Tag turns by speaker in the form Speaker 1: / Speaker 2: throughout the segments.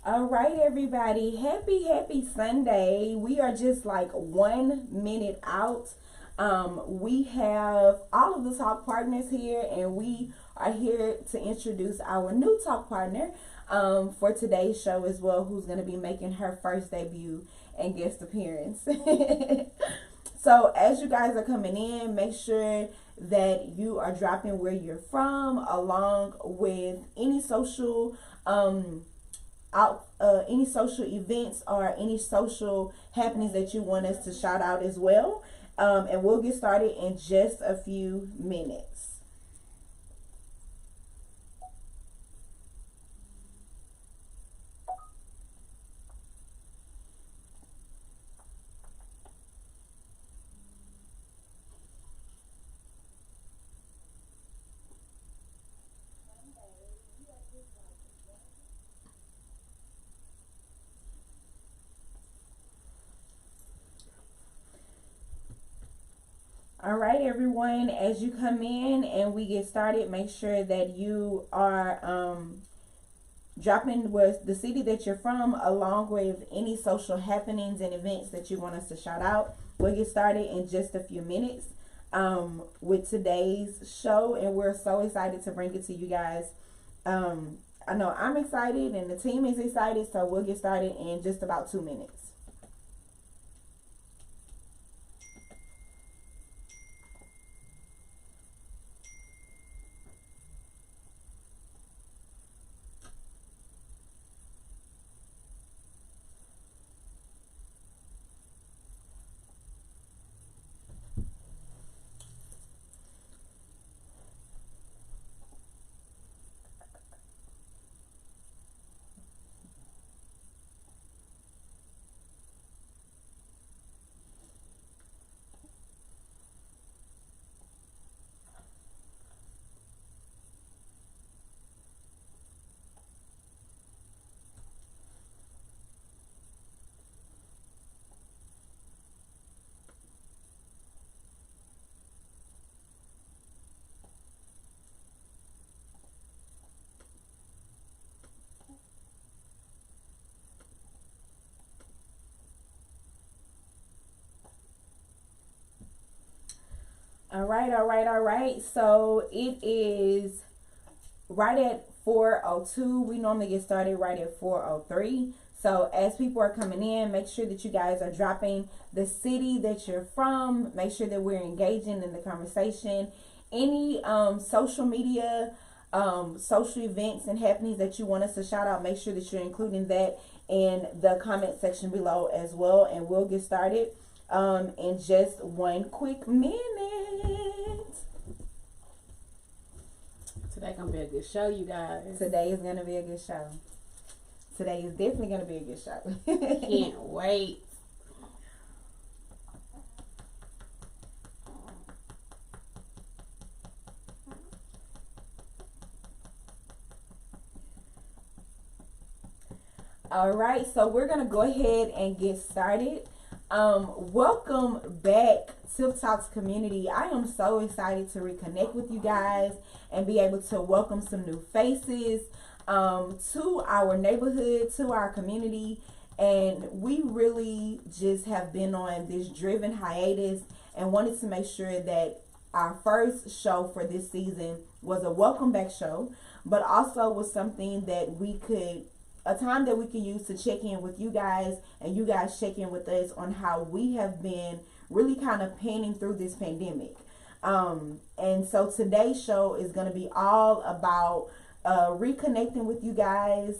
Speaker 1: All right, everybody. Happy Sunday. We are just like 1 minute out. We have all of the talk partners here, and we are here to introduce our new talk partner for today's show as well, who's going to be making her first debut and guest appearance. So as you guys are coming in, make sure that you are dropping where you're from, along with any social any social events or any social happenings that you want us to shout out as well. And we'll get started in just a few minutes. All right, everyone, as you come in and we get started, make sure that you are dropping with the city that you're from, along with any social happenings and events that you want us to shout out. We'll get started in just a few minutes with today's show, and we're so excited to bring it to you guys. I know I'm excited and the team is excited, so we'll get started in just about 2 minutes. All right. So it is right at 4:02. We normally get started right at 4:03. So as people are coming in, make sure that you guys are dropping the city that you're from. Make sure that we're engaging in the conversation. Any social media, social events and happenings that you want us to shout out, make sure that you're including that in the comment section below as well. And we'll get started in just one quick minute.
Speaker 2: Today gonna be a good show, you guys.
Speaker 1: Today is gonna be a good show. Today is definitely gonna be a good show.
Speaker 2: Can't wait.
Speaker 1: All right, so we're gonna go ahead and get started. Welcome back, Tiff Talks community. I am so excited to reconnect with you guys and be able to welcome some new faces to our neighborhood, to our community. And we really just have been on this driven hiatus and wanted to make sure that our first show for this season was a welcome back show, but also was something that we could, a time that we can use to check in with you guys and you guys check in with us on how we have been really kind of panning through this pandemic. And so today's show is going to be all about reconnecting with you guys,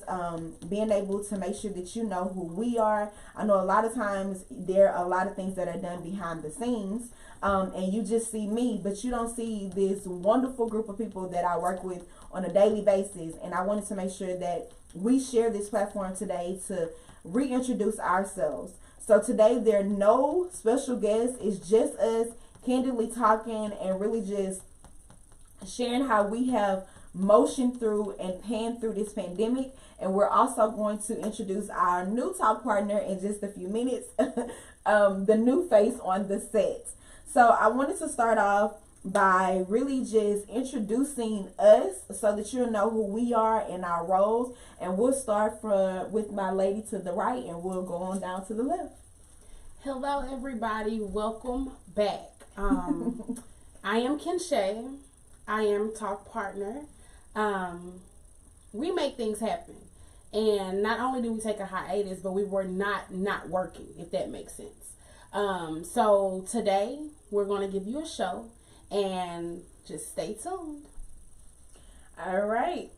Speaker 1: being able to make sure that you know who we are. I know a lot of times there are a lot of things that are done behind the scenes, and you just see me, but you don't see this wonderful group of people that I work with on a daily basis. And I wanted to make sure that we share this platform today to reintroduce ourselves. So today there are no special guests. It's just us candidly talking and really just sharing how we have motioned through and panned through this pandemic. And we're also going to introduce our new talk partner in just a few minutes, the new face on the set. So I wanted to start off by really just introducing us so that you'll know who we are and our roles. And we'll start with my lady to the right, and we'll go on down to the left.
Speaker 2: Hello, everybody. Welcome back. I am Kinshay. I am talk partner. We make things happen. And not only do we take a hiatus, but we were not working, if that makes sense. So today we're going to give you a show, and just stay tuned.
Speaker 1: All right.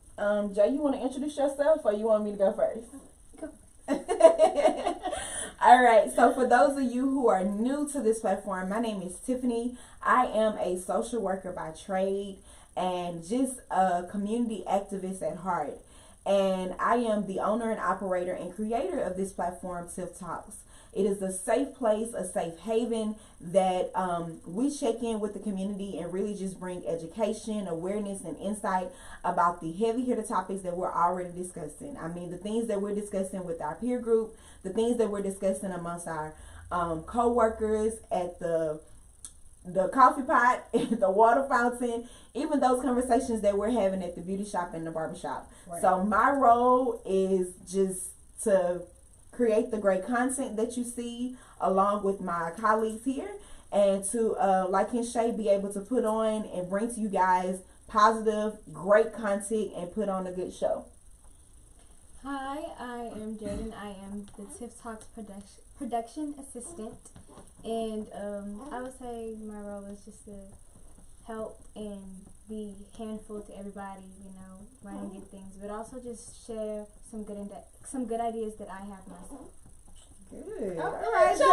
Speaker 1: Jay, you want to introduce yourself, or you want me to go first?
Speaker 3: Go.
Speaker 1: All right. So for those of you who are new to this platform, my name is Tiffany. I am a social worker by trade and just a community activist at heart. And I am the owner and operator and creator of this platform, Tiff Talks. It is a safe place, a safe haven that we check in with the community and really just bring education, awareness, and insight about the heavy hitter topics that we're already discussing. I mean, the things that we're discussing with our peer group, the things that we're discussing amongst our co-workers at the coffee pot, the water fountain, even those conversations that we're having at the beauty shop and the barbershop.
Speaker 2: Right.
Speaker 1: So my role is just to create the great content that you see along with my colleagues here, and to, like Kinshay, be able to put on and bring to you guys positive, great content and put on a good show.
Speaker 3: Hi, I am Jaden. I am the Tiff Talks production assistant, and I would say my role is just to help and be handful to everybody, running good things, but also just share some good ideas that I have myself.
Speaker 1: Good.
Speaker 2: All
Speaker 1: right, Jay.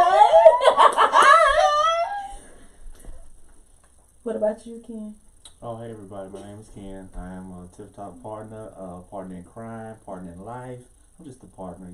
Speaker 1: What about you, Ken?
Speaker 4: Oh, hey everybody, my name is Ken. I am a Tiff Talk partner, partner in crime, partner in life. I'm just a partner,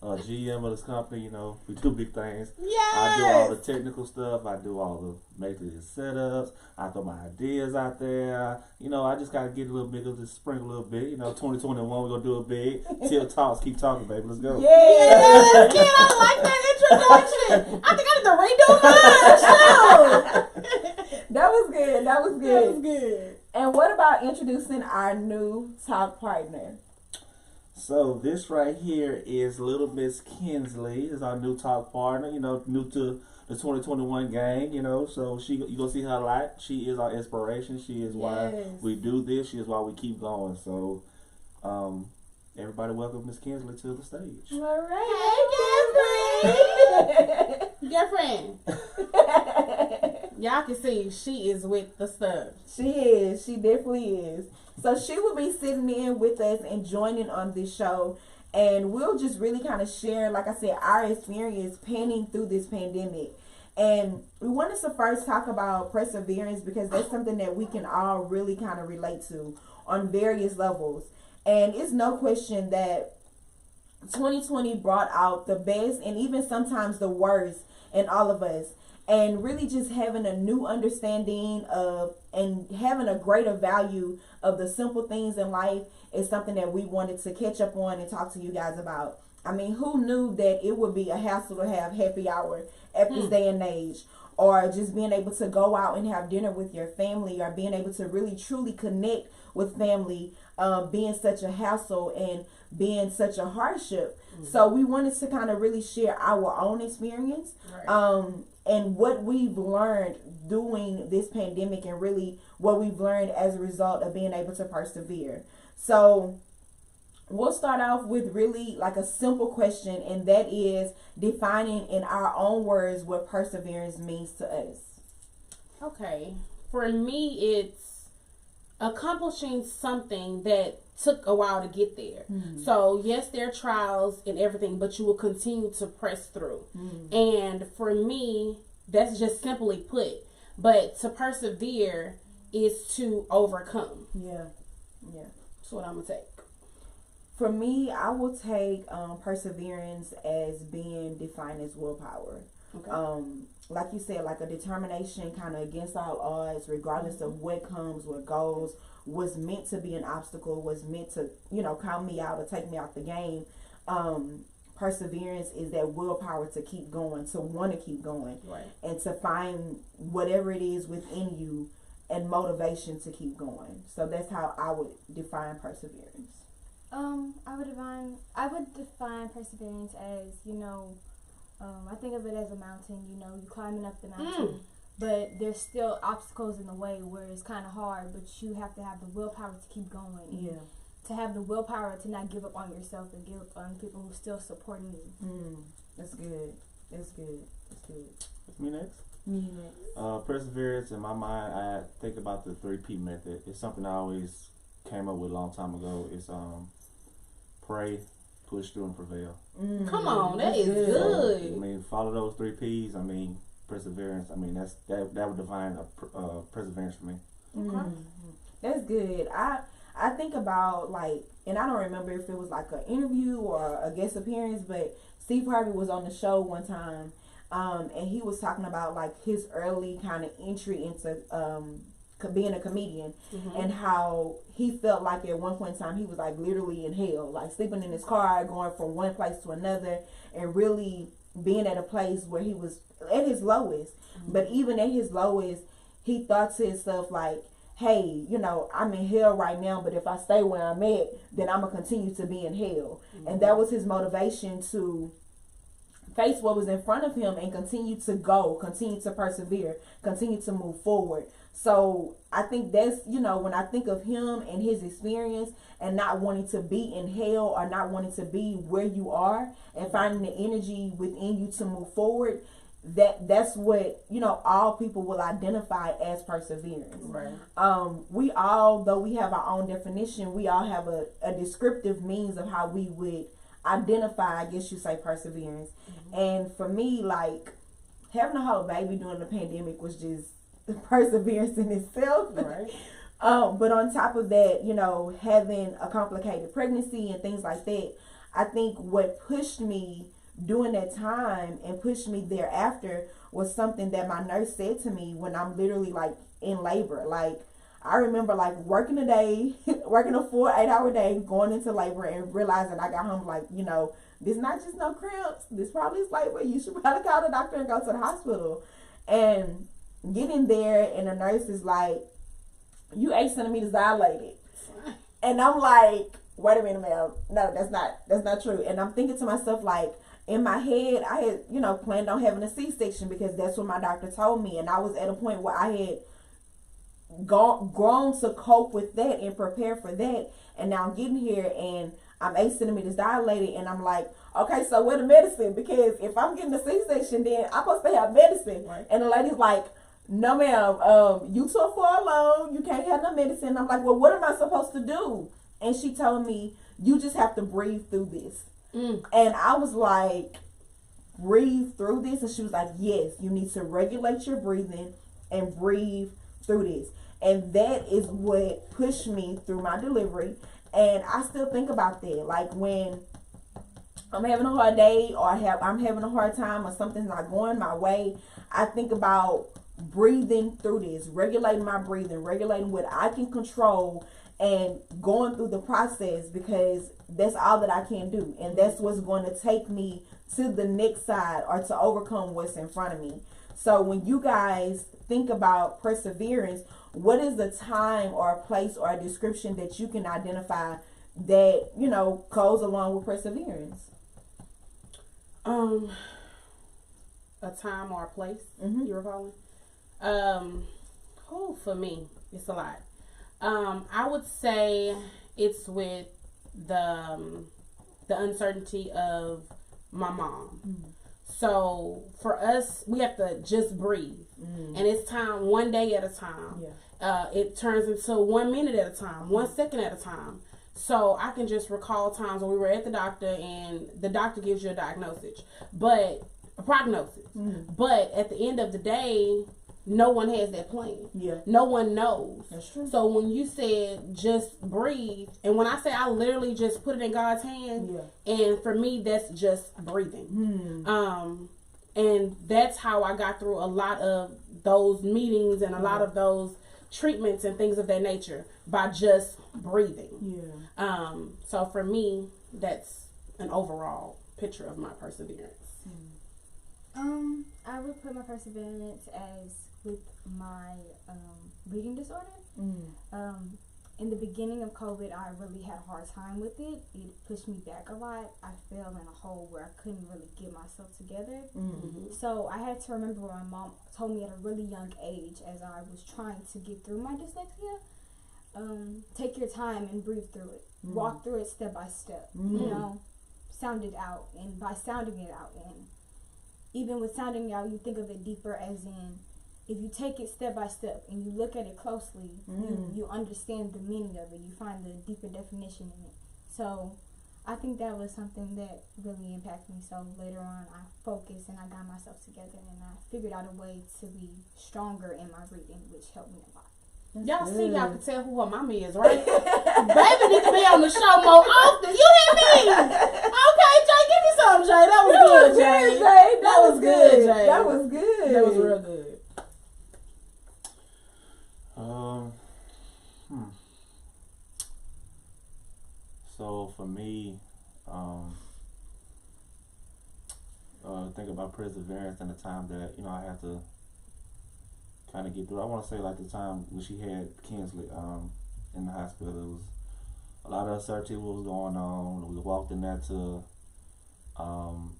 Speaker 4: GM of this company, we do big things.
Speaker 1: Yes!
Speaker 4: I do all the technical stuff. I do all the basically the setups. I throw my ideas out there. I just got to get a little bigger, just sprinkle a little bit. 2021, we're going to do it big. Tiff Talks, keep talking, baby. Let's go.
Speaker 1: Yes!
Speaker 2: Ken, I like that introduction. I think I need to redo mine, too.
Speaker 1: That was good.
Speaker 2: That was good.
Speaker 1: And what about introducing our new talk partner?
Speaker 4: So this right here is Little Miss Kinsley. Is our new talk partner. New to the 2021 gang. So you gonna see her a lot. She is our inspiration. She is why we do this. She is why we keep going. So, everybody, welcome Miss Kinsley to the stage.
Speaker 1: All right,
Speaker 2: Girlfriend. Y'all can see she is with the stuff.
Speaker 1: She is. She definitely is. So she will be sitting in with us and joining on this show. And we'll just really kind of share, like I said, our experience panning through this pandemic. And we wanted to first talk about perseverance, because that's something that we can all really kind of relate to on various levels. And it's no question that 2020 brought out the best and even sometimes the worst in all of us. And really just having a new understanding of and having a greater value of the simple things in life is something that we wanted to catch up on and talk to you guys about. I mean, who knew that it would be a hassle to have happy hour at this day and age, or just being able to go out and have dinner with your family, or being able to really truly connect with family, being such a hassle and being such a hardship. So we wanted to kind of really share our own experience, and what we've learned during this pandemic, and really what we've learned as a result of being able to persevere. So we'll start off with really like a simple question, and that is defining in our own words what perseverance means to us.
Speaker 2: Okay. For me, it's accomplishing something that took a while to get there. So yes, there are trials and everything, but you will continue to press through. And for me, that's just simply put. But to persevere is to overcome.
Speaker 1: Yeah.
Speaker 2: That's what I'm gonna take.
Speaker 1: For me, I will take perseverance as being defined as willpower.
Speaker 2: Okay.
Speaker 1: Like you said, like a determination kind of against all odds, regardless of what comes, what goes, was meant to be an obstacle, was meant to, count me out or take me out the game. Perseverance is that willpower to keep going, to want to keep going,
Speaker 2: Right.
Speaker 1: and to find whatever it is within you and motivation to keep going. So that's how I would define perseverance.
Speaker 3: I would define perseverance as, I think of it as a mountain. You climbing up the mountain, but there's still obstacles in the way where it's kind of hard, but you have to have the willpower to keep going.
Speaker 1: Yeah.
Speaker 3: To have the willpower to not give up on yourself and give up on people who are still supporting you.
Speaker 1: That's good. That's good. That's good.
Speaker 4: Me next?
Speaker 1: Me next.
Speaker 4: Perseverance, in my mind, I think about the 3P method. It's something I always came up with a long time ago. It's pray, push through, and prevail.
Speaker 2: Come on, that is good.
Speaker 4: I mean, follow those 3 Ps. I mean, perseverance. I mean, that would define perseverance for me.
Speaker 2: Okay.
Speaker 1: That's good. I think about, like, and I don't remember if it was like an interview or a guest appearance, but Steve Harvey was on the show one time, and he was talking about like his early kind of entry into being a comedian, and how he felt like at one point in time he was like literally in hell, like sleeping in his car, going from one place to another, and really being at a place where he was at his lowest. But even at his lowest, he thought to himself like, hey, I'm in hell right now, but if I stay where I'm at, then I'm going to continue to be in hell. And that was his motivation to face what was in front of him and continue to go, continue to persevere, continue to move forward. So I think that's, when I think of him and his experience and not wanting to be in hell or not wanting to be where you are and finding the energy within you to move forward, that's what all people will identify as perseverance.
Speaker 2: Right.
Speaker 1: We all, though we have our own definition, we all have a descriptive means of how we would identify, I guess you say, perseverance. And for me, like, having a whole baby during the pandemic was just perseverance in itself.
Speaker 2: Right.
Speaker 1: But on top of that, having a complicated pregnancy and things like that, I think what pushed me during that time and pushed me thereafter was something that my nurse said to me when I'm literally like in labor. Like, I remember like working a day, working a full 8-hour day, going into labor and realizing I got home like, this not just no cramps, this probably is labor. You should probably call the doctor and go to the hospital. And getting there and the nurse is like, you 8 centimeters dilated. And I'm like, wait a minute, ma'am. No, that's not true. And I'm thinking to myself, like, in my head, I had, planned on having a C-section because that's what my doctor told me. And I was at a point where I had grown to cope with that and prepare for that. And now I'm getting here and I'm 8 centimeters dilated. And I'm like, okay, so where the medicine? Because if I'm getting a C-section, then I'm supposed to have medicine. Right. And the lady's like, no, ma'am, you too far along. You can't have no medicine. I'm like, well, what am I supposed to do? And she told me, you just have to breathe through this. And I was like, breathe through this? And she was like, yes, you need to regulate your breathing and breathe through this. And that is what pushed me through my delivery. And I still think about that. Like when I'm having a hard day or I'm having a hard time or something's not going my way, I think about breathing through this, regulating my breathing, regulating what I can control, and going through the process, because that's all that I can do. And that's what's going to take me to the next side or to overcome what's in front of me. So when you guys think about perseverance, what is a time or a place or a description that you can identify that, goes along with perseverance?
Speaker 2: A time or a place, you recalling? For me, it's a lot. I would say it's with the uncertainty of my mom. So for us, we have to just breathe, and it's time one day at a time. It turns into 1 minute at a time, 1 second at a time. So I can just recall times when we were at the doctor and the doctor gives you a prognosis, but at the end of the day, no one has that plan. No one knows. That's true. So when you said just breathe, and when I say I literally just put it in God's hand, and for me that's just breathing. And that's how I got through a lot of those meetings and a lot of those treatments and things of that nature, by just breathing. So for me, that's an overall picture of my perseverance.
Speaker 3: I would put my perseverance as with my reading disorder. In the beginning of COVID, I really had a hard time with it. It pushed me back a lot. I fell in a hole where I couldn't really get myself together. So I had to remember what my mom told me at a really young age as I was trying to get through my dyslexia. Take your time and breathe through it. Walk through it step by step. You know, sound it out. And by sounding it out, and even with sounding it out, you think of it deeper as in, if you take it step by step and you look at it closely, you understand the meaning of it. You find the deeper definition in it. So I think that was something that really impacted me. So later on, I focused and I got myself together and I figured out a way to be stronger in my reading, which helped me a lot.
Speaker 2: Y'all see, y'all can tell who her mama is, right? Baby need to be on the show more often. You hear me? Okay, Jay, give me some, Jay. That was good, Jay. That was good, Jay.
Speaker 1: That was good.
Speaker 2: That was real good.
Speaker 4: So for me, think about perseverance and the time that, you know, I have to kind of get through. I want to say like the time when she had Kinsley in the hospital, it was a lot of uncertainty what was going on. We walked in there to,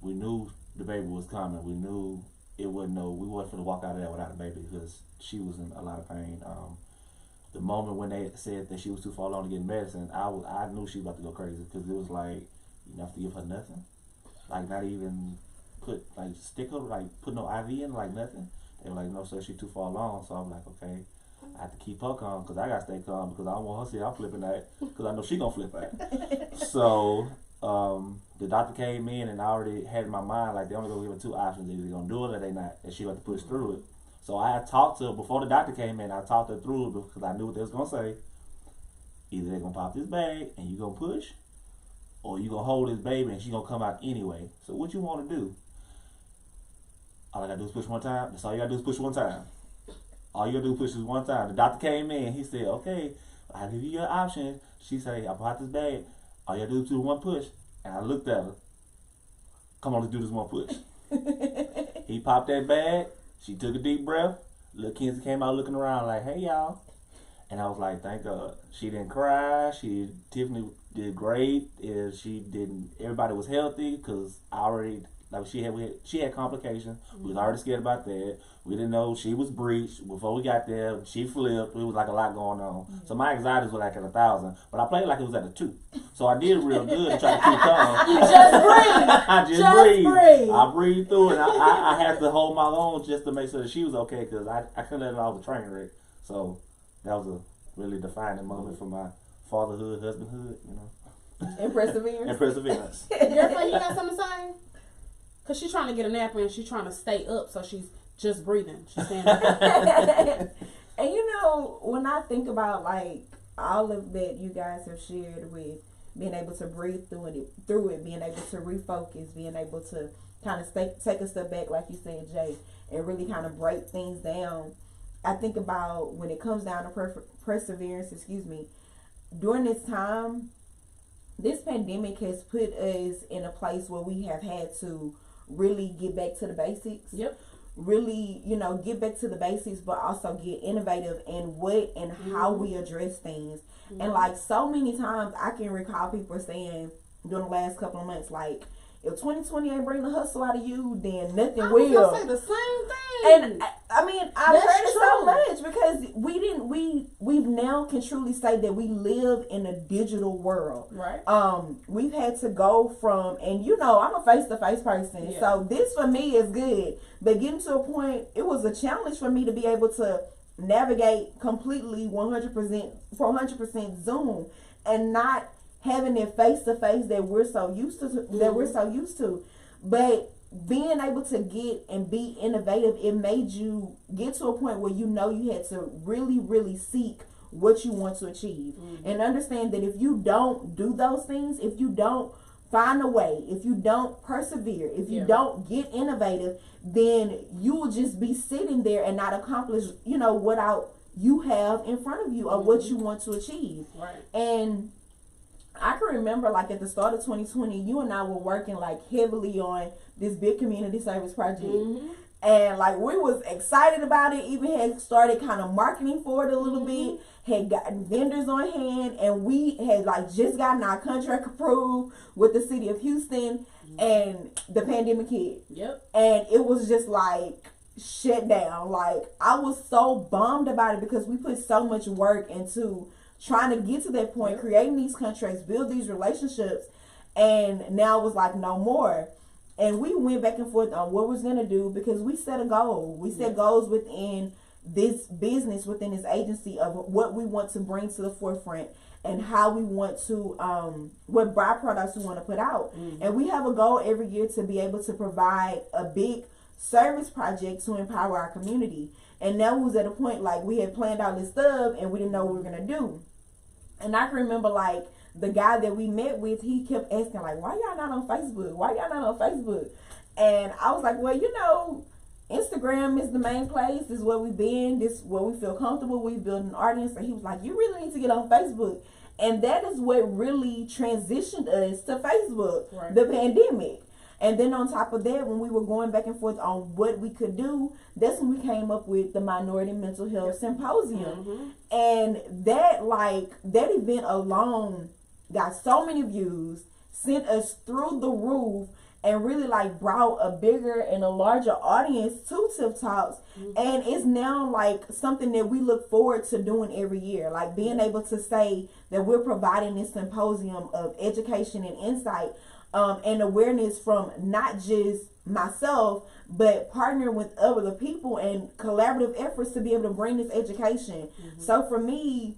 Speaker 4: we knew the baby was coming. We knew we wasn't going to walk out of there without a baby because she was in a lot of pain. The moment when they said that she was too far along to get medicine, I knew she was about to go crazy because it was like, you have to give her nothing. Like not even put, like stick her, like put no IV in, like nothing. They were like, no sir, she's too far along. So I'm like, okay, I have to keep her calm because I got to stay calm because I don't want her to see I'm flipping that because I know she going to flip that. So the doctor came in and I already had in my mind, like they only going to give her two options. Either they're going to do it or they not. And she got to push through it. So I had talked to her before the doctor came in. I talked her through it because I knew what they was going to say. Either they're going to pop this bag and you going to push, or you going to hold this baby and she going to come out anyway. So what you want to do? All I got to do is push one time. That's all you got to do is push one time. All you got to do is push this one time. The doctor came in. He said, okay, I'll give you your option. She said, I pop this bag. All you got to do is do one push. And I looked at her. Come on, let's do this one push. He popped that bag. She took a deep breath. Little Kenzie came out looking around like, hey, y'all. And I was like, thank God. She didn't cry. Tiffany did great. Everybody was healthy because I already, like she had complications. We was already scared about that. We didn't know she was breached. Before we got there, she flipped. It was like a lot going on. So my anxieties were like at 1,000. But I played like it was at a 2. So I did real good and tried to keep calm.
Speaker 2: You just breathe.
Speaker 4: I just breathed. I breathed through it. I had to hold my own just to make sure that she was okay because I couldn't let it off the train wreck. So that was a really defining moment for my fatherhood, husbandhood, you know.
Speaker 1: And perseverance.
Speaker 4: And perseverance.
Speaker 2: Therefore, you got something to say? Because she's trying to get a nap and she's trying to stay up, so she's just breathing. She's standing up.
Speaker 1: And you know, when I think about like all of that you guys have shared with being able to breathe through it, being able to refocus, being able to kind of take a step back, like you said, Jay, and really kind of break things down. I think about when it comes down to perseverance, during this time, this pandemic has put us in a place where we have had to really get back to the basics.
Speaker 2: Yep.
Speaker 1: Really, get back to the basics, but also get innovative in what and how we address things. And like so many times I can recall people saying during the last couple of months, like, if 2020 ain't bring the hustle out of you, then nothing will.
Speaker 2: I was gonna say the same thing.
Speaker 1: And I mean, I've heard it so much because we've now can truly say that we live in a digital world.
Speaker 2: Right.
Speaker 1: We've had to go from, and I'm a face-to-face person, so this for me is good. But getting to a point, it was a challenge for me to be able to navigate completely 100% Zoom and not having it face to face that we're so used to, but being able to get and be innovative, it made you get to a point where you had to really, really seek what you want to achieve, and understand that if you don't do those things, if you don't find a way, if you don't persevere, if you don't get innovative, then you will just be sitting there and not accomplish, what you have in front of you or what you want to achieve.
Speaker 2: Right.
Speaker 1: And I can remember, like, at the start of 2020, you and I were working, like, heavily on this big community service project. And like we was excited about it, even had started kind of marketing for it a little bit, had gotten vendors on hand, and we had like just gotten our contract approved with the city of Houston, and the pandemic hit.
Speaker 2: Yep.
Speaker 1: And it was just like shut down. Like I was so bummed about it because we put so much work into trying to get to that point, creating these contracts, build these relationships, and now it was like no more. And we went back and forth on what we was gonna do because we set a goal. We set goals within this business, within this agency, of what we want to bring to the forefront and how we want to, what byproducts we want to put out. And we have a goal every year to be able to provide a big service project to empower our community. And now we was at a point like we had planned all this stuff and we didn't know what we were gonna do. And I can remember like the guy that we met with, he kept asking like, why y'all not on Facebook? Why y'all not on Facebook? And I was like, well, you know, Instagram is the main place. This is where we've been. This is where we feel comfortable. We build an audience. And he was like, you really need to get on Facebook. And that is what really transitioned us to Facebook, the pandemic. And then on top of that, when we were going back and forth on what we could do, that's when we came up with the Minority Mental Health Symposium. And that event alone got so many views, sent us through the roof, and really like brought a bigger and a larger audience to Tiff Talks. And it's now like something that we look forward to doing every year, like being able to say that we're providing this symposium of education and insight, and awareness from not just myself, but partnering with other people and collaborative efforts to be able to bring this education. So for me,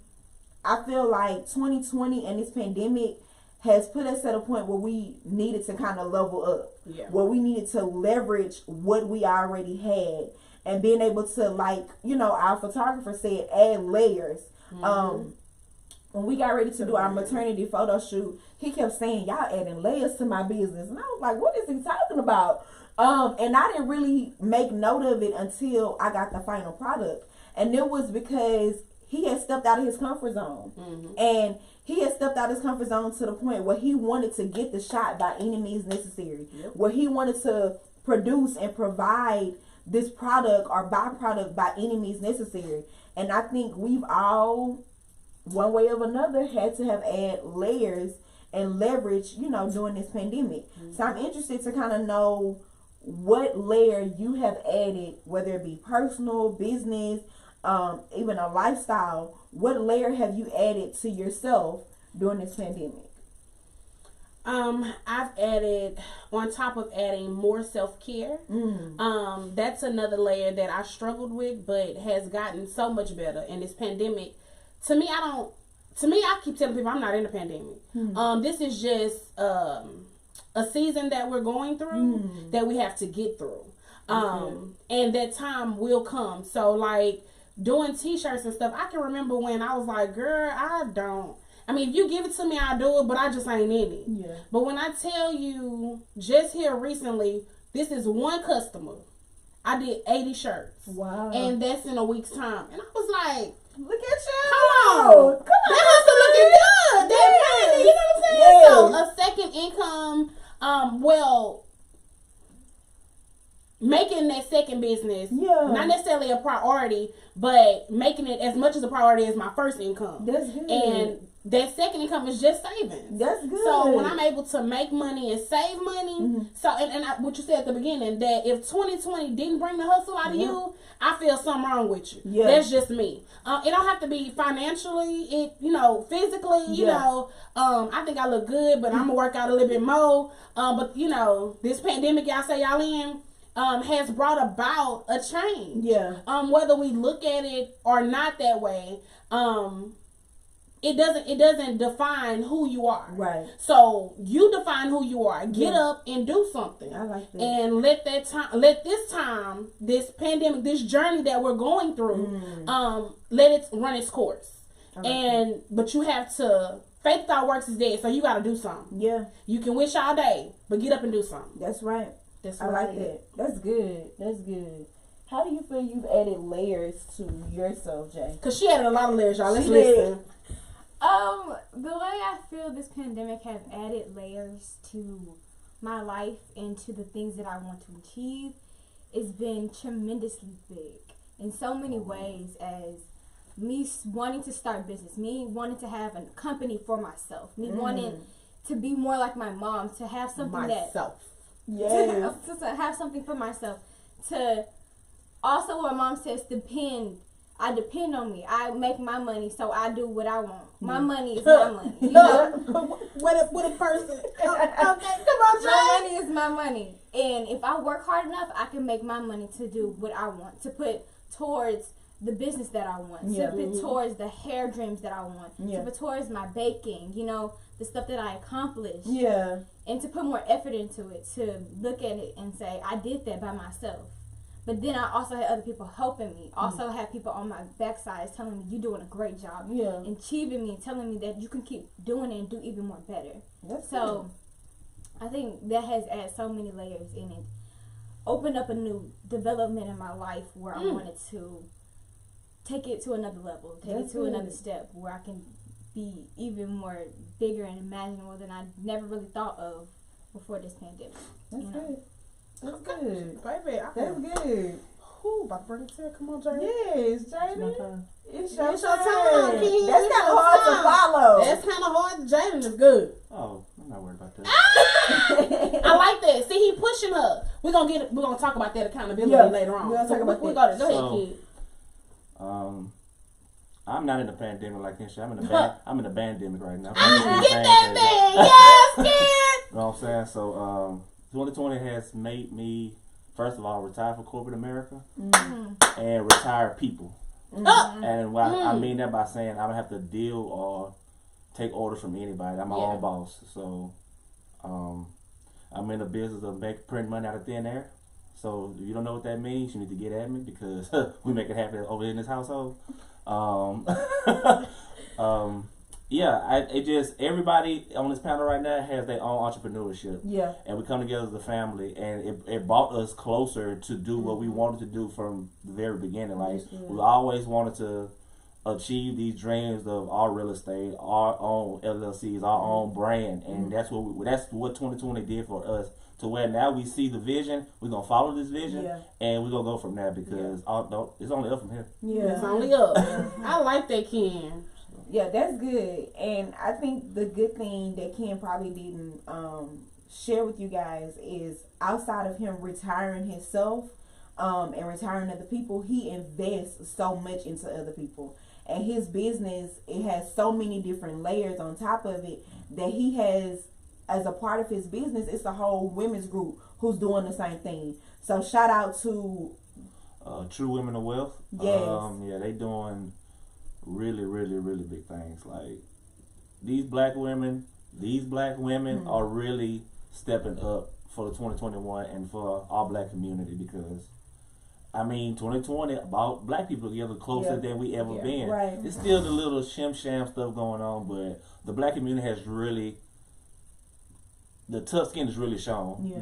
Speaker 1: I feel like 2020 and this pandemic has put us at a point where we needed to kind of level up, where we needed to leverage what we already had and being able to, like, you know, our photographer said, add layers. When we got ready to do our maternity photo shoot, he kept saying, y'all adding layers to my business. And I was like, what is he talking about? And I didn't really make note of it until I got the final product. And it was because he had stepped out of his comfort zone. And he had stepped out of his comfort zone to the point where he wanted to get the shot by any means necessary. Where he wanted to produce and provide this product or byproduct by any means necessary. And I think we've all, one way or another, had to have add layers and leverage, you know, during this pandemic. So I'm interested to kind of know what layer you have added, whether it be personal, business, even a lifestyle. What layer have you added to yourself during this pandemic?
Speaker 2: I've added, on top of adding more self-care, that's another layer that I struggled with, but has gotten so much better in this pandemic. To me, I keep telling people I'm not in the pandemic. This is just a season that we're going through that we have to get through. And that time will come. So like doing t-shirts and stuff, I can remember when I was like, girl, I mean, if you give it to me, I'll do it, but I just ain't in it. But when I tell you, just here recently, this is one customer. I did 80 shirts. Wow. And that's in a week's time. And I was like,
Speaker 1: look at you.
Speaker 2: Come on. That hustle looking good. That money, you know what I'm saying? So a second income, making that second business, not necessarily a priority, but making it as much as a priority as my first income. That's good. And that second income is just savings. That's good. So when I'm able to make money and save money, so and what you said at the beginning, that if 2020 didn't bring the hustle out of you, I feel something wrong with you. That's just me. It don't have to be financially, physically, you know, I think I look good, but I'm gonna work out a little bit more. But you know, this pandemic y'all say y'all in, has brought about a change. Whether we look at it or not that way, it doesn't define who you are. Right. So you define who you are. Get up and do something. I like that. And let this pandemic, this journey that we're going through, let it run its course. But you have to, faith without works is dead. So you got to do something. You can wish all day, but get up and do something.
Speaker 1: That's right. I like that. That's good. That's good. How do you feel you've added layers to yourself, Jay?
Speaker 2: Because she added a lot of layers, y'all. Let's listen.
Speaker 3: The way I feel this pandemic has added layers to my life and to the things that I want to achieve it's been tremendously big in so many ways, as me wanting to start business, me wanting to have a company for myself, me wanting to be more like my mom, to have something to have something for myself, to also what my mom says, I depend on me. I make my money, so I do what I want. My money is my money. You know?
Speaker 2: What a person. Okay, come on, Jay.
Speaker 3: My money is my money. And if I work hard enough, I can make my money to do what I want, to put towards the business that I want, to put towards the hair dreams that I want, to put towards my baking, you know, the stuff that I accomplished.
Speaker 1: Yeah.
Speaker 3: And to put more effort into it, to look at it and say, I did that by myself. But then I also had other people helping me. Also had people on my backside telling me, you're doing a great job.
Speaker 1: Yeah.
Speaker 3: And achieving me, telling me that you can keep doing it and do even more better.
Speaker 1: That's
Speaker 3: so I think that has added so many layers in it. Opened up a new development in my life where I wanted to take it to another level, take it to another step where I can be even more bigger and imaginable than I never really thought of before this pandemic.
Speaker 1: That's good. That's good.
Speaker 2: Baby,
Speaker 1: That's good.
Speaker 2: Who about to bring it to? Come on, Jamie.
Speaker 1: Yes,
Speaker 4: It's my
Speaker 1: Jamie.
Speaker 4: turn.
Speaker 1: It's your
Speaker 2: It's your
Speaker 1: turn.
Speaker 2: time, King.
Speaker 1: That's
Speaker 2: It's
Speaker 1: kind of
Speaker 2: your
Speaker 1: hard
Speaker 2: time.
Speaker 1: to follow.
Speaker 2: That's kind of hard. Jaden is good.
Speaker 4: Oh, I'm not worried about that.
Speaker 2: I like that. See, he pushing her. We're gonna talk about that accountability later on.
Speaker 1: We're gonna talk about
Speaker 2: Go
Speaker 1: that.
Speaker 2: ahead,
Speaker 4: So,
Speaker 2: kid.
Speaker 4: I'm not in the pandemic like this shit. I'm in the pandemic right now.
Speaker 2: Get that man. Yes, kid.
Speaker 4: You know what I'm saying? So 2020 has made me, first of all, retire from corporate America and retire people. And what I mean that by saying I don't have to deal or take orders from anybody. I'm my own boss. So I'm in the business of print money out of thin air. So if you don't know what that means, you need to get at me because we make it happen over in this household. It just everybody on this panel right now has their own entrepreneurship. Yeah. And we come together as a family, and it brought us closer to do what we wanted to do from the very beginning. Like we always wanted to achieve these dreams of our real estate, our own LLCs, our own brand, and that's what 2020 did for us. To where now we see the vision, we're gonna follow this vision, and we're gonna go from there because it's only up from here.
Speaker 1: Yeah,
Speaker 2: it's only up. I like that, Ken.
Speaker 1: Yeah, that's good. And I think the good thing that Ken probably didn't share with you guys is outside of him retiring himself and retiring other people, he invests so much into other people. And his business, it has so many different layers on top of it that he has, as a part of his business, it's a whole women's group who's doing the same thing. So shout out to
Speaker 4: True Women of Wealth.
Speaker 1: Yes.
Speaker 4: They doing really, really, really big things. Like these black women are really stepping up for the 2021 and for our black community because 2020 about black people together closer than we ever been.
Speaker 1: Right.
Speaker 4: It's still the little sham stuff going on, but the black community has really, the tough skin is really shown. Yeah.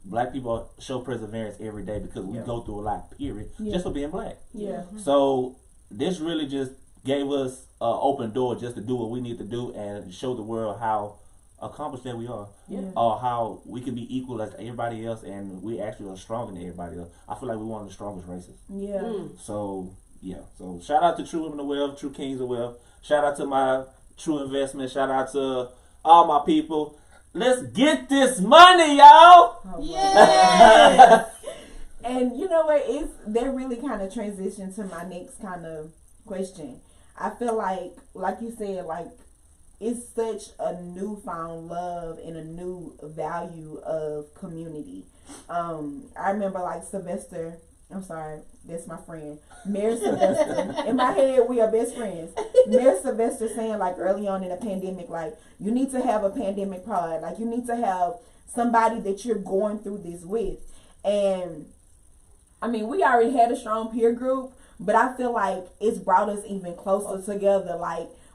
Speaker 4: Black people show perseverance every day because we go through a lot, period, just for being black. Yeah. So this really just gave us an open door just to do what we need to do and show the world how accomplished that we are. Yeah. Or how we can be equal as everybody else and we actually are stronger than everybody else. I feel like we're one of the strongest races. Yeah. So shout out to True Women of Wealth, True Kings of Wealth. Shout out to my True Investment. Shout out to all my people. Let's get this money, y'all!
Speaker 1: Yeah. And you know what? That really kind of transitioned to my next kind of question. I feel like you said, it's such a newfound love and a new value of community. I remember Sylvester. I'm sorry, that's my friend, Mayor Sylvester. In my head, we are best friends. Mayor Sylvester saying early on in the pandemic, you need to have a pandemic pod. You need to have somebody that you're going through this with. And we already had a strong peer group, but I feel like it's brought us even closer together.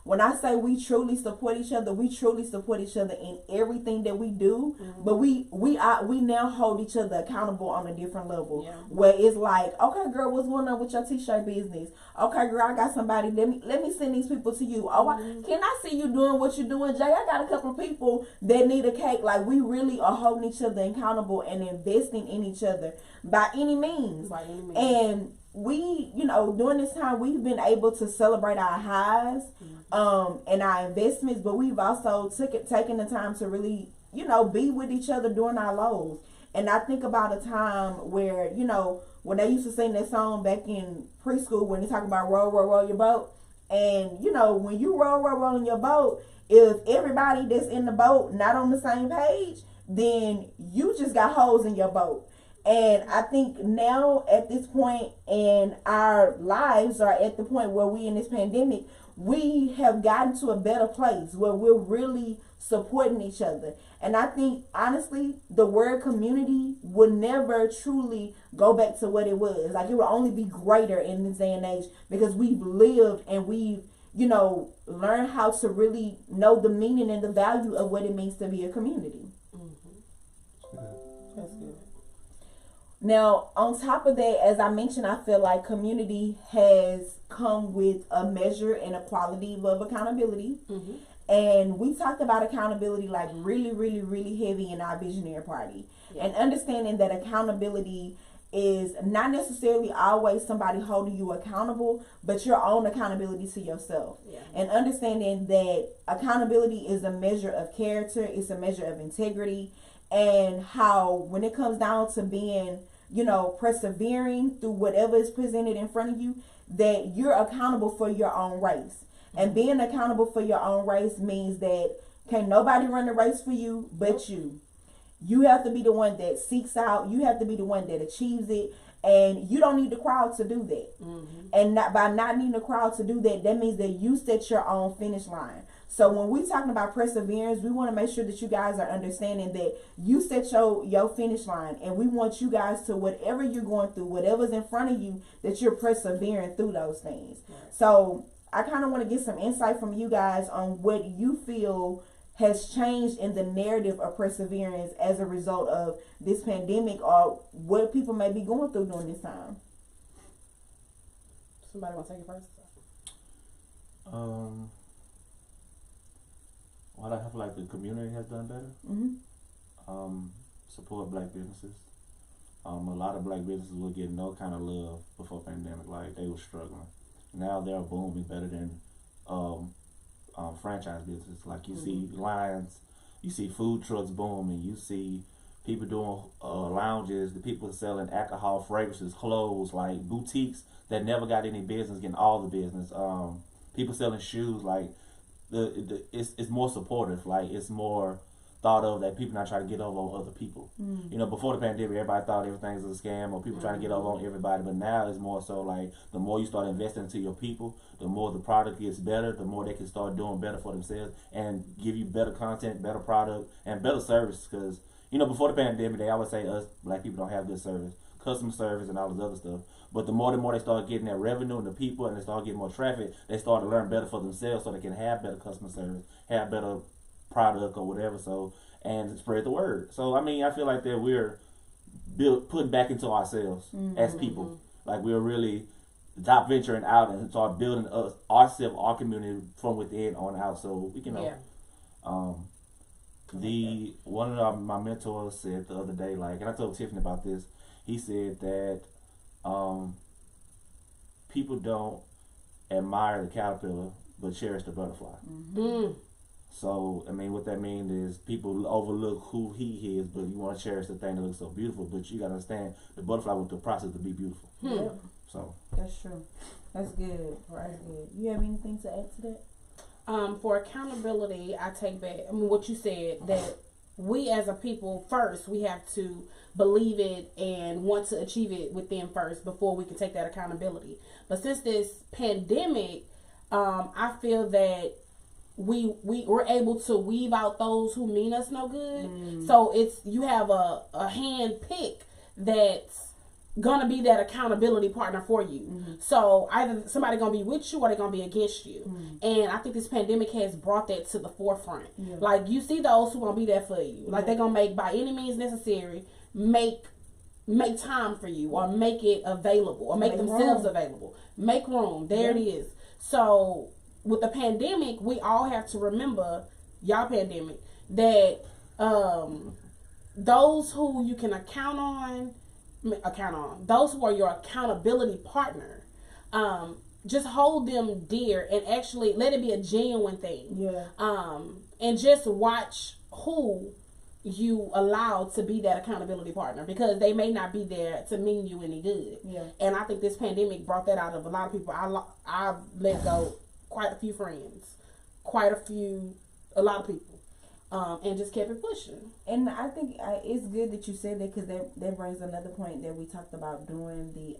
Speaker 1: when I say we truly support each other, we truly support each other in everything that we do. But we now hold each other accountable on a different level.
Speaker 2: Yeah.
Speaker 1: Where it's like, okay, girl, what's going on with your t-shirt business? Okay, girl, I got somebody. Let me send these people to you. Oh, can I see you doing what you're doing, Jay? I got a couple of people that need a cake. Like, we really are holding each other accountable and investing in each other by any means. And we, during this time, we've been able to celebrate our highs and our investments, but we've also taken the time to really, be with each other during our lows. And I think about a time where, when they used to sing that song back in preschool, when they talk about roll, roll, roll your boat. And, when you roll in your boat, if everybody that's in the boat not on the same page, then you just got holes in your boat. And I think now at this point in our lives, or at the point where we in this pandemic, we have gotten to a better place where we're really supporting each other. And I think, honestly, the word community will never truly go back to what it was. Like, it will only be greater in this day and age because we've lived and we've, learned how to really know the meaning and the value of what it means to be a community.
Speaker 2: That's good.
Speaker 1: Now, on top of that, as I mentioned, I feel like community has come with a measure and a quality of accountability. And we talked about accountability like really, really, really heavy in our visionary party. And understanding that accountability is not necessarily always somebody holding you accountable, but your own accountability to yourself. And understanding that accountability is a measure of character, it's a measure of integrity, and how when it comes down to being, persevering through whatever is presented in front of you, that you're accountable for your own race. And being accountable for your own race means that can't nobody run the race for you but you. You have to be the one that seeks out. You have to be the one that achieves it. And you don't need the crowd to do that. And by not needing the crowd to do that, that means that you set your own finish line. So when we're talking about perseverance, we want to make sure that you guys are understanding that you set your finish line. And we want you guys to, whatever you're going through, whatever's in front of you, that you're persevering through those things. So I kind of want to get some insight from you guys on what you feel has changed in the narrative of perseverance as a result of this pandemic, or what people may be going through during this time.
Speaker 2: Somebody want to take it first?
Speaker 4: Well, I feel like the community has done better. Support black businesses. A lot of black businesses were getting no kind of love before pandemic. Like, they were struggling. Now they're booming better than franchise businesses. Like, you see lines, you see food trucks booming, you see people doing lounges, the people selling alcohol, fragrances, clothes, like boutiques that never got any business getting all the business. People selling shoes, like it's more supportive. Like, it's more thought of that people not trying to get over on other people. Before the pandemic, everybody thought everything's a scam or people trying to get over on everybody. But now it's more so like the more you start investing into your people, the more the product gets better, the more they can start doing better for themselves and give you better content, better product, and better service. Because, before the pandemic, they always say us black people don't have good service, customer service, and all this other stuff. But the more they start getting that revenue and the people, and they start getting more traffic, they start to learn better for themselves so they can have better customer service, have better product or whatever, so, and spread the word. So I mean, I feel like that we're putting back into ourselves as people. Like, we're really stop venturing out and start building ourselves, our community from within on out, so we can one of my mentors said the other day, like, and I told Tiffany about this, he said that people don't admire the caterpillar but cherish the butterfly. So, I mean, what that means is people overlook who he is, but you want to cherish the thing that looks so beautiful. But you got to understand, the butterfly went through the process to be beautiful. So
Speaker 1: that's true. That's good. That's good. You have anything to add to that?
Speaker 2: For accountability, I take back, what you said, that we as a people, first, we have to believe it and want to achieve it within first before we can take that accountability. But since this pandemic, I feel that we were able to weave out those who mean us no good. So you have a hand pick that's gonna be that accountability partner for you.
Speaker 1: Mm-hmm.
Speaker 2: So either somebody gonna be with you or they're gonna be against you.
Speaker 1: Mm-hmm.
Speaker 2: And I think this pandemic has brought that to the forefront.
Speaker 1: Yeah.
Speaker 2: Like, you see those who gonna be there for you. Like,
Speaker 1: Yeah.
Speaker 2: they're gonna make, by any means necessary, make time for you, or make it available, or make themselves available. Make room. There it is. So with the pandemic, we all have to remember, y'all pandemic, that those who you can count on, those who are your accountability partner, just hold them dear and actually let it be a genuine thing.
Speaker 1: Yeah.
Speaker 2: And just watch who you allow to be that accountability partner, because they may not be there to mean you any good.
Speaker 1: Yeah.
Speaker 2: And I think this pandemic brought that out of a lot of people. I've let go quite a few friends, a lot of people, and just kept it pushing.
Speaker 1: And I think it's good that you said that, because that brings another point that we talked about during the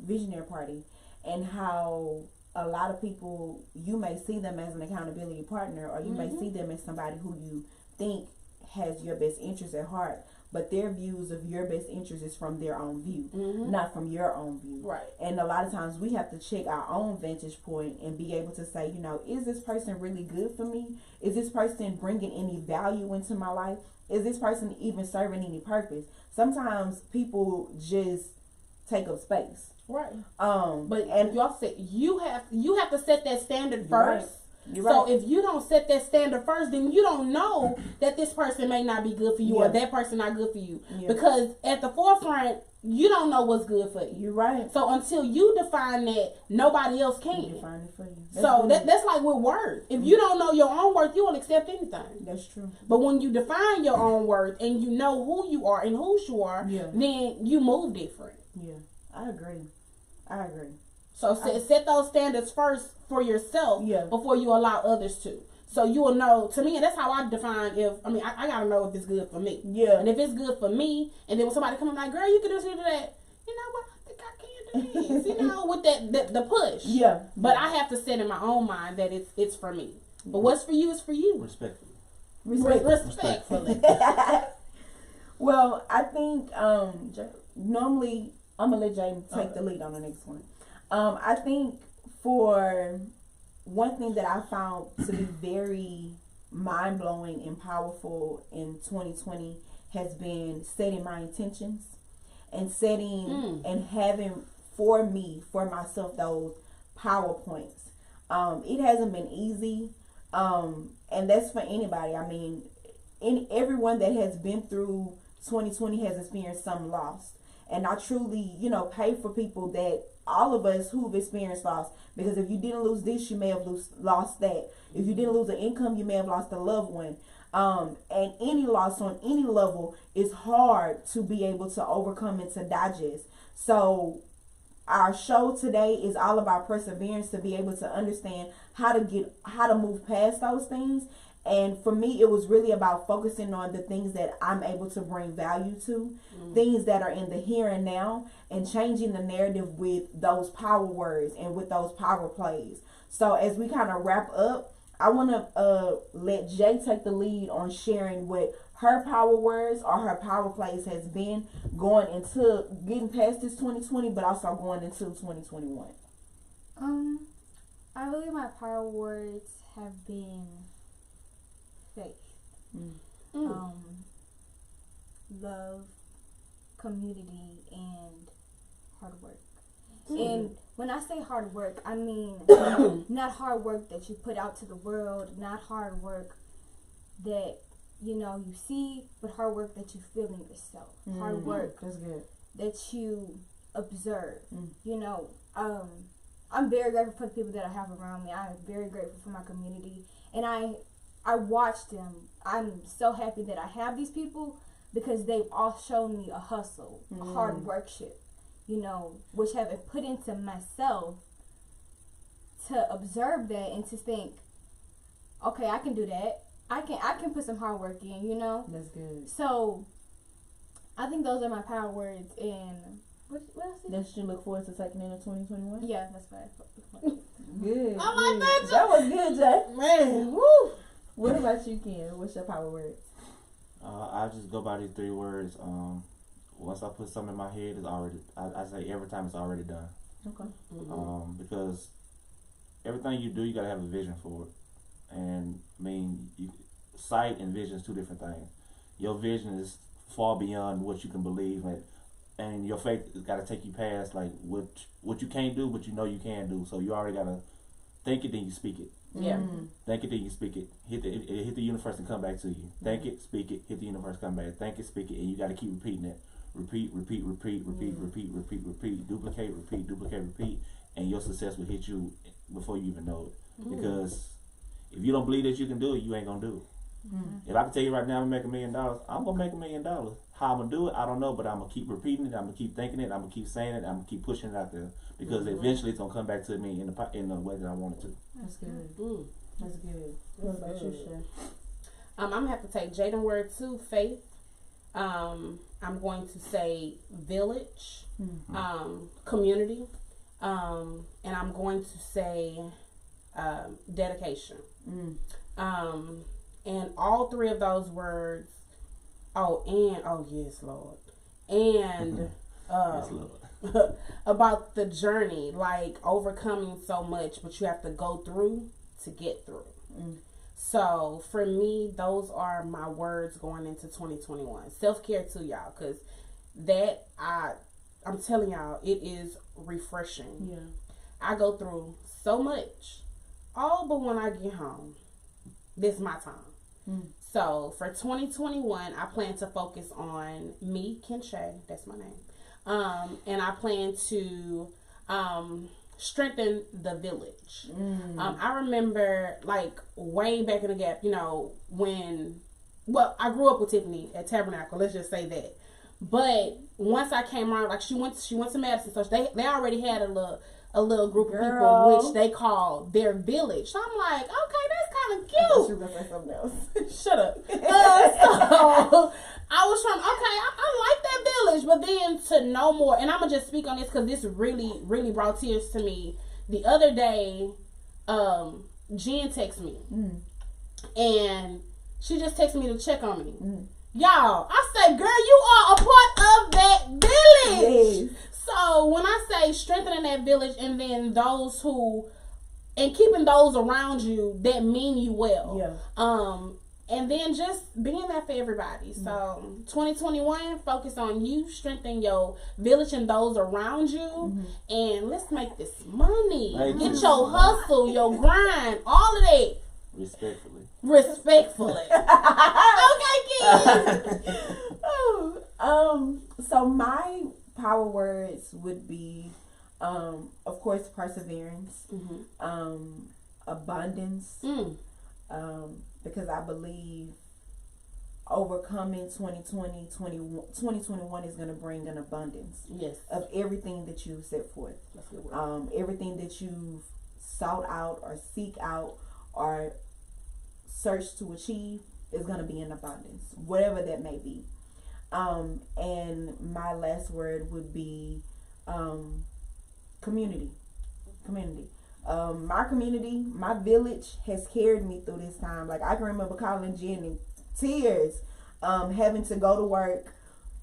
Speaker 1: visionary party, and how a lot of people, you may see them as an accountability partner, or you may see them as somebody who you think has your best interest at heart, but their views of your best interest is from their own view, not from your own view.
Speaker 2: Right.
Speaker 1: And a lot of times we have to check our own vantage point and be able to say, is this person really good for me? Is this person bringing any value into my life? Is this person even serving any purpose? Sometimes people just take up space.
Speaker 2: Right.
Speaker 1: But
Speaker 2: you also said you have to set that standard first.
Speaker 1: Right. You're
Speaker 2: So
Speaker 1: right.
Speaker 2: if you don't set that standard first, then you don't know that this person may not be good for you, or that person not good for you.
Speaker 1: Yeah.
Speaker 2: Because at the forefront, you don't know what's good for you.
Speaker 1: You're right.
Speaker 2: So until you define that, nobody else can.
Speaker 1: Define it for you.
Speaker 2: That's like with worth. If you don't know your own worth, you won't accept anything.
Speaker 1: That's true.
Speaker 2: But when you define your own worth and you know who you are and whose you are, then you move different.
Speaker 1: Yeah, I agree.
Speaker 2: So set those standards first for yourself before you allow others to. So you will know, to me, and that's how I define I gotta know if it's good for me.
Speaker 1: Yeah.
Speaker 2: And if it's good for me, and then when somebody come in like, girl, you can do this, you do that, you know what, I think I can do this, with the push.
Speaker 1: Yeah.
Speaker 2: But I have to set in my own mind that it's for me. But what's for you is for you.
Speaker 4: Respectfully.
Speaker 2: Respectfully.
Speaker 1: Well, I think normally I'm gonna let Jay take the lead on the next one. I think for one thing that I found to be very mind-blowing and powerful in 2020 has been setting my intentions and setting and having for myself, those PowerPoints. It hasn't been easy, and that's for anybody. I mean, everyone that has been through 2020 has experienced some loss. And I truly, pay for people, that all of us who've experienced loss. Because if you didn't lose this, you may have lost that. If you didn't lose an income, you may have lost a loved one. And any loss on any level is hard to be able to overcome and to digest. So our show today is all about perseverance, to be able to understand how to move past those things. And for me, it was really about focusing on the things that I'm able to bring value to, things that are in the here and now, and changing the narrative with those power words and with those power plays. So as we kind of wrap up, I want to let Jay take the lead on sharing what her power words or her power plays has been going into getting past this 2020, but also going into 2021.
Speaker 3: I believe my power words have been faith, love, community, and hard work. And when I say hard work, I mean not hard work that you put out to the world, not hard work that you see, but hard work that you feel in yourself. Hard work
Speaker 1: That's good.
Speaker 3: that you observe. I'm very grateful for the people that I have around me. I'm very grateful for my community, and I watch them. I'm so happy that I have these people, because they've all shown me a hustle, a hard workship, which have been put into myself to observe that and to think, okay, I can do that. I can put some hard work in,
Speaker 1: That's good.
Speaker 3: So I think those are my power words. And what else?
Speaker 1: That you look forward to taking into 2021?
Speaker 3: Yeah, that's right.
Speaker 1: Good.
Speaker 2: I like that.
Speaker 1: That was good, Jay.
Speaker 2: Man, woo.
Speaker 1: What about you, Ken? What's your power words?
Speaker 4: I just go by these 3 words. once I put something in my head, it's already. I say every time it's already done.
Speaker 1: Okay.
Speaker 4: Because everything you do, you gotta have a vision for it. And I mean, sight and vision is two different things. Your vision is far beyond what you can believe, and your faith has got to take you past like what you can't do, but you know you can do. So you already gotta think it, then you speak it.
Speaker 2: Yeah.
Speaker 4: Think it, then you speak it. Hit the universe and come back to you. Think it, speak it, hit the universe, come back. Think it, speak it, and you got to keep repeating it. Repeat, repeat, repeat, repeat, repeat, repeat, repeat. Duplicate, repeat, duplicate, repeat, and your success will hit you before you even know it. Because if you don't believe that you can do it, you ain't gonna do it. If I can tell you right now I'm gonna make $1 million, I'm gonna make $1 million. How I'm gonna do it, I don't know, but I'm gonna keep repeating it. I'm gonna keep thinking it. I'm gonna keep saying it. I'm gonna keep pushing it out there because eventually it's gonna come back to me in the way that I want it to.
Speaker 1: That's good. That's good.
Speaker 2: What about you, Shay? I'm gonna have to take Jaden word too. Faith. I'm going to say village, community, and I'm going to say dedication. And all three of those words. Oh yes, Lord, and
Speaker 4: Yes, Lord.
Speaker 2: about the journey, like overcoming so much, but you have to go through to get through. So for me, those are my words going into 2021. Self-care too, y'all, because that I'm telling y'all, it is refreshing.
Speaker 1: Yeah.
Speaker 2: I go through so much, all but when I get home, this is my time. So for 2021, I plan to focus on me, Kenshay, that's my name, and I plan to strengthen the village. I remember like way back in the gap, I grew up with Tiffany at Tabernacle, let's just say that. But once I came around, like she went to Madison, so they already had a little group of people which they call their village. So I'm like, okay, that's kind of cute.
Speaker 1: I thought you were gonna say something else.
Speaker 2: Shut up. So I was trying, I like that village, but then to know more, and I'm gonna just speak on this because this really, really brought tears to me. The other day, Jen texted me, and she just texted me to check on me. Y'all, I say, girl, you are a part of that village. Yes. So when I say strengthening that village, and then those who, and keeping those around you that mean you well. Yeah. And then just being there for everybody. So 2021, focus on you, strengthen your village and those around you, and let's make this money. Get your hustle, your grind, all of that. Respectfully. Okay, kids.
Speaker 1: So my power words would be, of course, perseverance, abundance, because I believe overcoming 2021 is going to bring an abundance of everything that you set forth. Everything that you've sought out or seek out or search to achieve is going to be in abundance, whatever that may be. And my last word would be community. My community, my village has carried me through this time. Like I can remember calling Jen in tears, having to go to work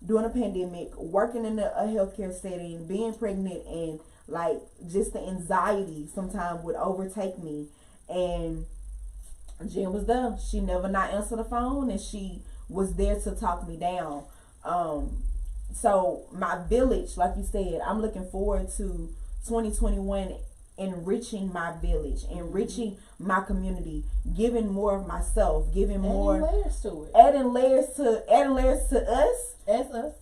Speaker 1: during a pandemic, working in a healthcare setting, being pregnant, and like just the anxiety sometimes would overtake me. And Jen was there. She never not answered the phone, and she was there to talk me down. So my village, like you said, I'm looking forward to 2021 enriching my village, enriching my community, giving more of myself, adding layers to it, adding layers to us, as us,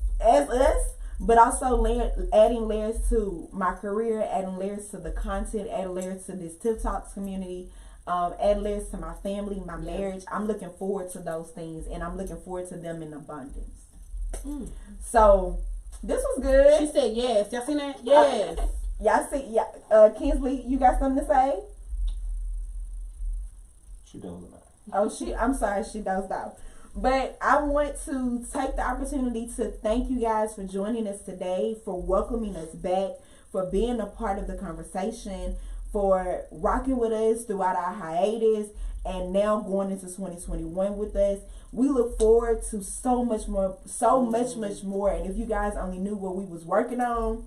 Speaker 1: but also adding layers to my career, adding layers to the content, adding layers to this Tiff Talks community, add layers to my family, my marriage. I'm looking forward to those things, and I'm looking forward to them in abundance. So this was good.
Speaker 2: She said yes. Y'all seen that? Yes.
Speaker 1: Y'all see? Kinsley, you got something to say?
Speaker 4: She dozed out.
Speaker 1: Oh, I'm sorry, she dozed out. But I want to take the opportunity to thank you guys for joining us today, for welcoming us back, for being a part of the conversation, for rocking with us throughout our hiatus and now going into 2021 with us. We look forward to so much more, much more. And if you guys only knew what we was working on,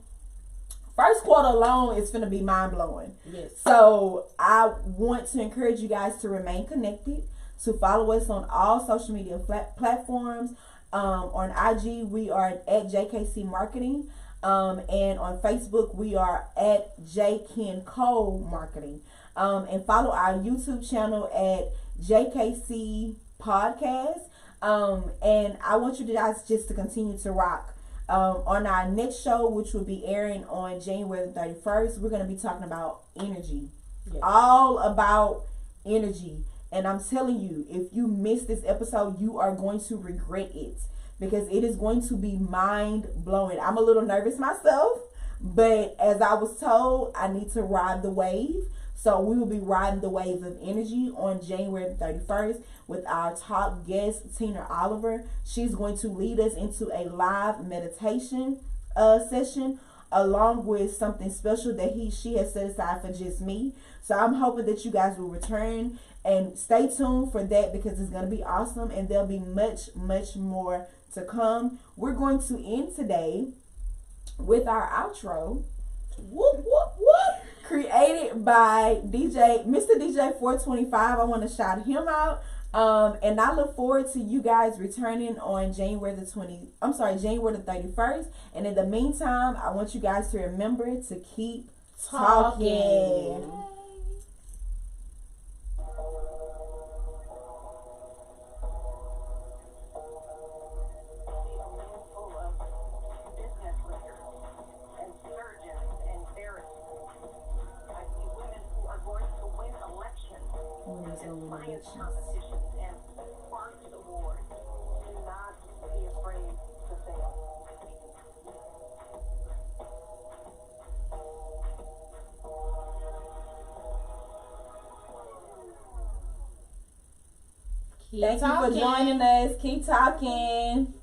Speaker 1: first quarter alone is going to be mind blowing.
Speaker 2: Yes.
Speaker 1: So I want to encourage you guys to remain connected, to follow us on all social media platforms. On IG, we are at JKC Marketing. And on Facebook, we are at JKenCole Marketing. And follow our YouTube channel at JKC Podcast. And I want you guys just to continue to rock. On our next show, which will be airing on January the 31st, we're going to be talking about energy. Yes. All about energy. And I'm telling you, if you miss this episode, you are going to regret it, because it is going to be mind blowing. I'm a little nervous myself, but as I was told, I need to ride the wave. So we will be riding the wave of energy on January 31st with our top guest, Tina Oliver. She's going to lead us into a live meditation session, along with something special that she has set aside for just me. So I'm hoping that you guys will return and stay tuned for that, because it's going to be awesome, and there'll be much more to come. We're going to end today with our outro. Whoop, whoop, whoop. Created by Mr. DJ 425. I want to shout him out. And I look forward to you guys returning on January the 31st. And in the meantime, I want you guys to remember to keep talking.
Speaker 5: Competitions and sparks awards. Do not be afraid to fail.
Speaker 1: Thank you for joining us. Keep talking.